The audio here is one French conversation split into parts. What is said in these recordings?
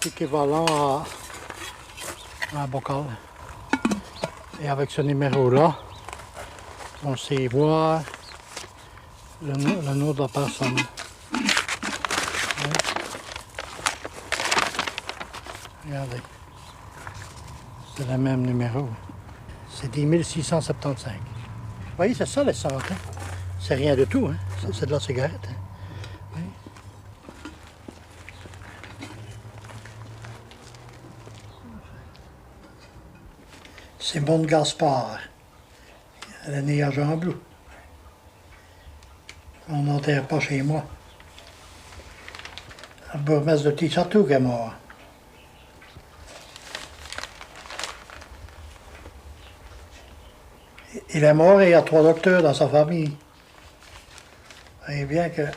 C'est équivalent à un bocal. Et avec ce numéro-là, on sait voir le nom de la personne. Regardez. C'est le même numéro. C'est 10 675. Vous voyez, c'est ça l'essence. Hein? C'est rien de tout. Hein? C'est de la cigarette. Hein? Oui. Simone Gaspard. Elle est née à Jean-Blou. On n'enterre pas chez moi. Le bourgmestre de Tissartou qui est mort. Il est mort et il y a 3 docteurs dans sa famille. Vous voyez bien que... Voilà.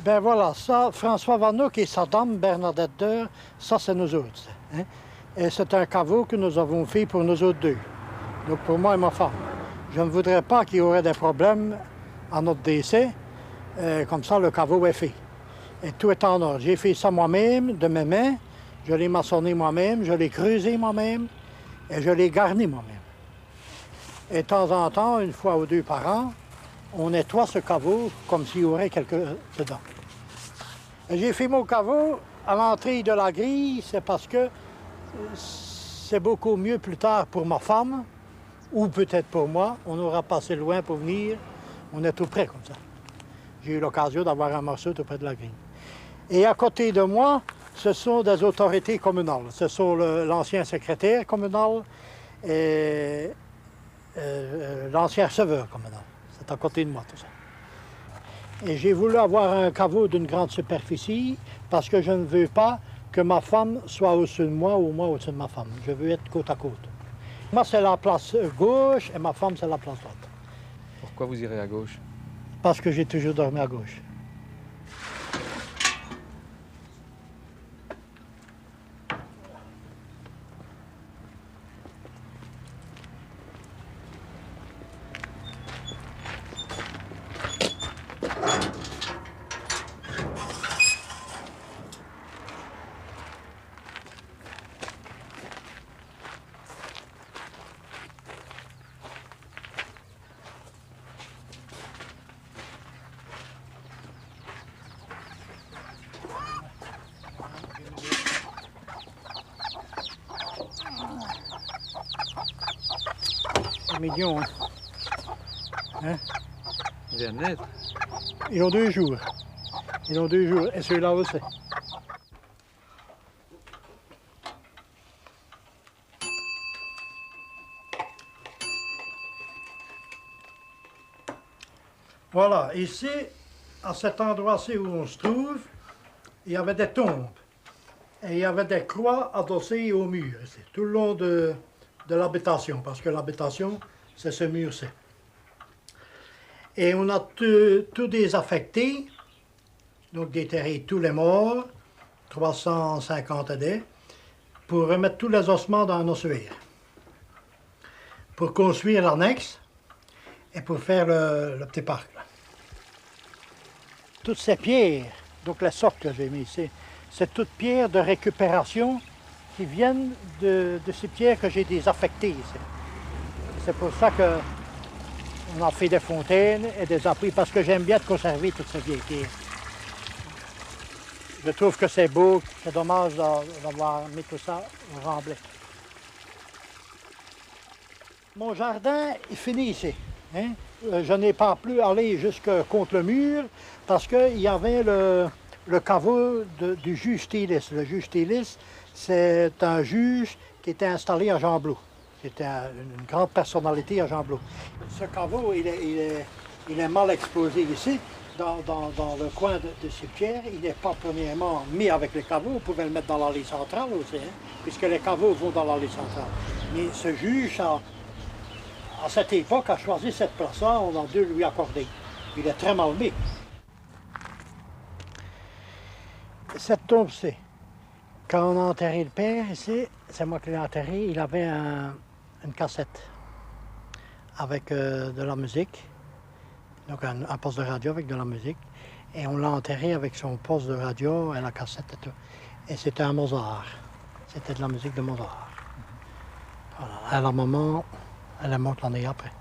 Ben voilà, ça, François Vanouk et sa dame Bernadette Deur, ça c'est nous autres. Hein? Et c'est un caveau que nous avons fait pour nous autres deux. Donc pour moi et ma femme. Je ne voudrais pas qu'il y aurait des problèmes à notre décès. Comme ça, le caveau est fait. Et tout est en ordre. J'ai fait ça moi-même, de mes mains. Je l'ai maçonné moi-même, je l'ai creusé moi-même et je l'ai garni moi-même. Et de temps en temps, 1 fois ou 2 par an, on nettoie ce caveau comme s'il y aurait quelque dedans. J'ai fait mon caveau à l'entrée de la grille, c'est parce que c'est beaucoup mieux plus tard pour ma femme, ou peut-être pour moi. On aura passé loin pour venir, on est tout près comme ça. J'ai eu l'occasion d'avoir un morceau tout près de la grille. Et à côté de moi, ce sont des autorités communales. Ce sont l'ancien secrétaire communal et l'ancien receveur communal. C'est à côté de moi tout ça. Et j'ai voulu avoir un caveau d'une grande superficie parce que je ne veux pas que ma femme soit au-dessus de moi ou moi au-dessus de ma femme. Je veux être côte à côte. Moi, c'est la place gauche et ma femme, c'est la place droite. Pourquoi vous irez à gauche? Parce que j'ai toujours dormi à gauche. C'est mignon, hein? Hein? Il vient de naître. Ils ont 2 jours. Ils ont 2 jours. Et celui-là aussi. Voilà, ici, à cet endroit-ci où on se trouve, il y avait des tombes. Et il y avait des croix adossées au mur, ici, tout le long de l'habitation, parce que l'habitation, c'est ce mur-ci. Et on a tout désaffecté, donc déterré tous les morts, 350 dés, pour remettre tous les ossements dans un ossuaire, pour construire l'annexe et pour faire le petit parc. Là. Toutes ces pierres, donc les socles que j'ai mis ici, c'est toutes pierres de récupération qui viennent de ces pierres que j'ai désaffectées ici. C'est pour ça qu'on a fait des fontaines et des appuis, parce que j'aime bien de conserver toutes ces vieilles pierres. Je trouve que c'est beau, c'est dommage d'avoir mis tout ça au remblai. Mon jardin est fini ici. Hein? Je n'ai pas pu aller jusque contre le mur parce qu'il y avait le caveau du juge Télis. Le juge Télis, c'est un juge qui était installé à Jean-Blou. C'était une grande personnalité à Jean-Blou. Ce caveau, il est mal exposé ici, dans le coin de ces pierres. Il n'est pas premièrement mis avec les caveaux. On pouvait le mettre dans l'allée centrale aussi, hein, puisque les caveaux vont dans l'allée centrale. Mais ce juge, à cette époque, a choisi cette place-là, on a dû lui accorder. Il est très mal mis. Cette tombe-ci, quand on a enterré le père ici, c'est moi qui l'ai enterré, il avait une cassette avec de la musique, donc un poste de radio avec de la musique, et on l'a enterré avec son poste de radio et la cassette et tout. Et c'était un Mozart, c'était de la musique de Mozart. Voilà. À la maman, elle est morte l'année après.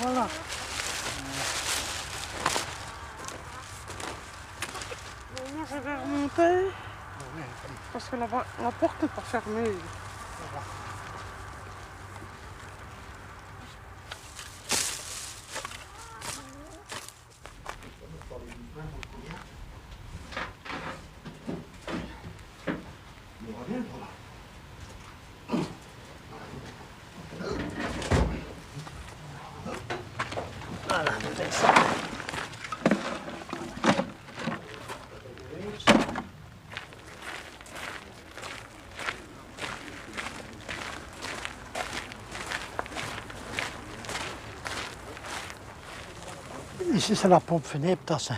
Voilà. Moi, je vais remonter parce que là-bas, la porte n'est pas fermée. Voilà, c'est ça. Ici, c'est la pompe funèbre Tassin.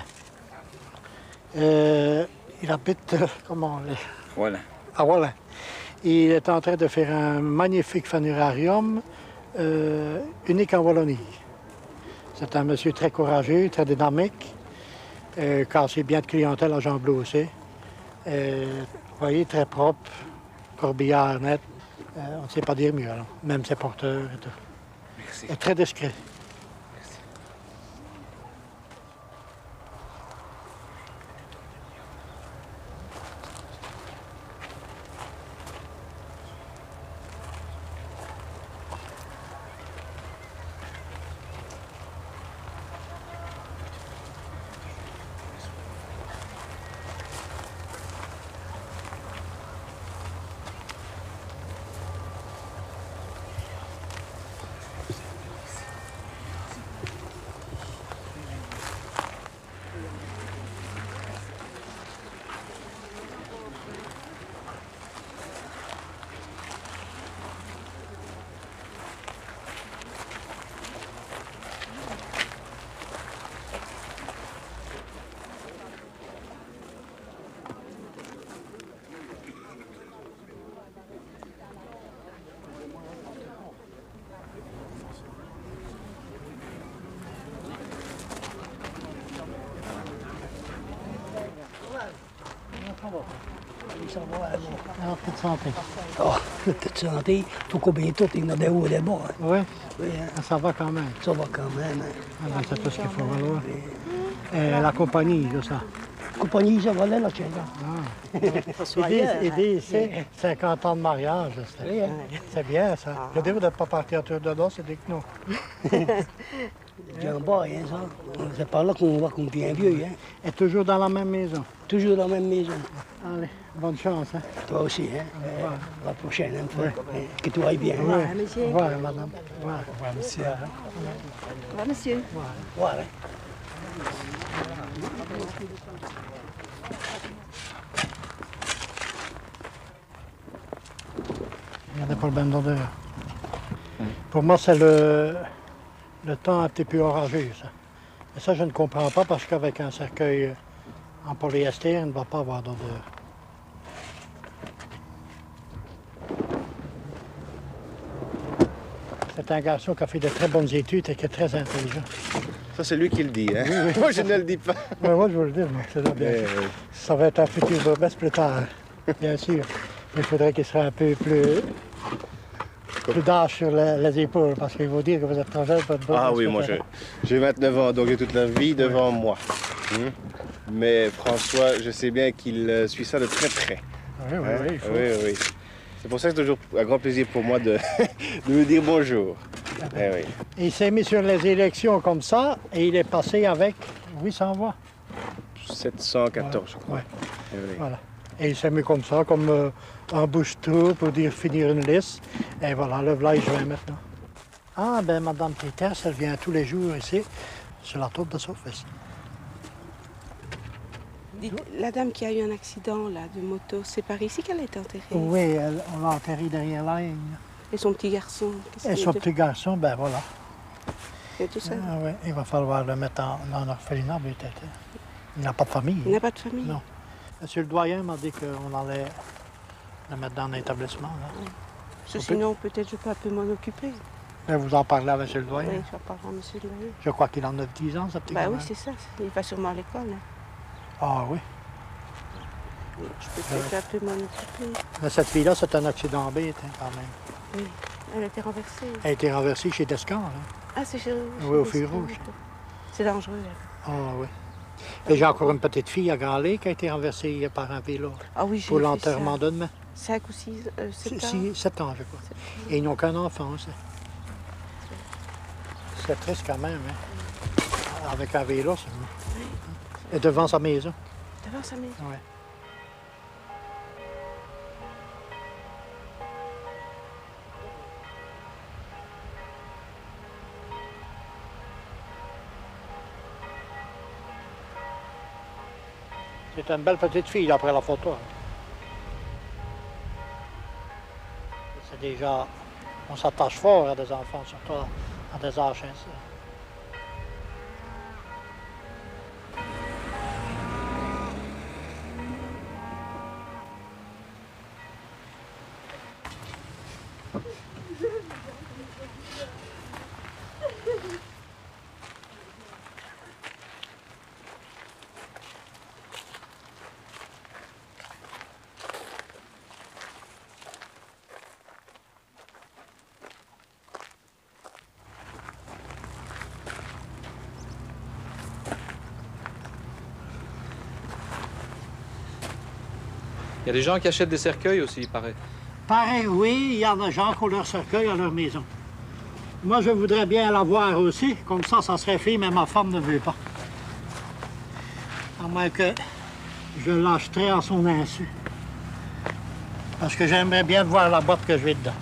Il habite, comment on dit? Voilà. Ah voilà. Il est en train de faire un magnifique funérarium unique en Wallonie. C'est un monsieur très courageux, très dynamique, car c'est bien de clientèle à Jean Blou aussi. Vous voyez, très propre, corbillard net. On ne sait pas dire mieux, alors. Même ses porteurs et tout. Merci. Et très discret. Alors, toute santé. Ah, toute santé. Il faut combien tout, il y en a des hauts et des bas. Hein. Oui, Oui, hein. ça va quand même. Ça va quand même. Hein. Ah ben, c'est tout ce qu'il faut valoir. La compagnie, tout ça. Compagnie, ça va là, la chaîne. Ils disent ici, 50 ans de mariage. C'est bien ça. Je dis, vous n'êtes pas parti à tour de dos, c'est dit que non. Bien bas, hein, ça. C'est par là qu'on voit qu'on devient vieux. Hein. Et toujours dans la même maison. Toujours dans la même maison. Allez, bonne chance. Hein. Toi aussi, hein. La prochaine, hein, Oui. que tout aille bien. Oui. Hein. monsieur. Au revoir, madame. Au revoir. Au revoir, monsieur. Au revoir, monsieur. Au revoir, hein. Il y a des problèmes d'odeur. Pour moi, c'est le temps un petit peu orageux, ça. Et ça, je ne comprends pas parce qu'avec un cercueil en polyester, il ne va pas avoir d'odeur. C'est un garçon qui a fait de très bonnes études et qui est très intelligent. Ça, c'est lui qui le dit, hein? Moi, je ne le dis pas. Mais moi, je veux le dire, moi, c'est ça, bien sûr. Ça va être un futur bourgmestre plus tard, bien sûr. Il faudrait qu'il soit un peu plus d'âge sur les épaules, parce qu'il faut dire que vous êtes très jeune pour être bourgmestre. Ah oui, moi, j'ai 29 ans, donc j'ai toute la vie devant moi. Mais François, je sais bien qu'il suit ça de très près. Oui, oui, Hein? oui, il faut. Oui, oui. C'est pour ça que c'est toujours un grand plaisir pour moi de, de me dire bonjour. Eh oui. Il s'est mis sur les élections comme ça et il est passé avec 800 voix. 714, je crois. Ouais. Eh oui. Voilà. Et il s'est mis comme ça, comme un bouche-trou pour dire finir une liste. Et voilà, le voilà, il joint maintenant. Ah, ben Madame Peters, elle vient tous les jours ici, sur la tour de Surface. Dites, la dame qui a eu un accident là, de moto, c'est par ici qu'elle a été enterrée? Oui, on l'a enterré derrière la ligne. Et son petit garçon? qu'est-ce Et qu'il son est petit garçon, ben voilà. Il est tout seul. Ah, ouais, il va falloir le mettre dans un orphelinat, peut-être. Il n'a pas de famille. Il n'a pas de famille? Non. Monsieur le doyen m'a dit qu'on allait le mettre dans un établissement. Là. Parce que sinon, peut-être je peux un peu m'en occuper. Mais vous en parlez à monsieur le doyen. Oui, je vais parler à monsieur le doyen. Je crois qu'il en a 10 ans, ce petit Bah gamin. oui, c'est ça. Il va sûrement à l'école. Hein. Ah oui. Je peux peut-être un peu m'en occuper. Mais cette fille-là, c'est un accident bête, hein, quand même. Oui. Elle a été renversée. Elle a été renversée chez Descamps. Hein. Ah, c'est chez Oui, au fil rouge. C'est dangereux. Ah oui. Et j'ai encore une petite fille à Grand Lake qui a été renversée par un vélo Ah oui, j'ai pour fait l'enterrement de demain. 5 ou 6, 7 ans. 7 ans, je crois. Et ils n'ont qu'un enfant, ça. C'est triste quand même, hein. Avec un vélo, c'est... Et devant sa maison. Devant sa maison. Ouais. C'est une belle petite fille, après la photo. C'est déjà... On s'attache fort à des enfants, surtout à des âges ainsi. Il y a des gens qui achètent des cercueils aussi, il paraît. Pareil, oui, il y a des gens qui ont leur cercueil à leur maison. Moi, je voudrais bien l'avoir aussi, comme ça serait fait, mais ma femme ne veut pas. À moins que je l'achèterais à son insu. Parce que j'aimerais bien voir la boîte que je vais dedans.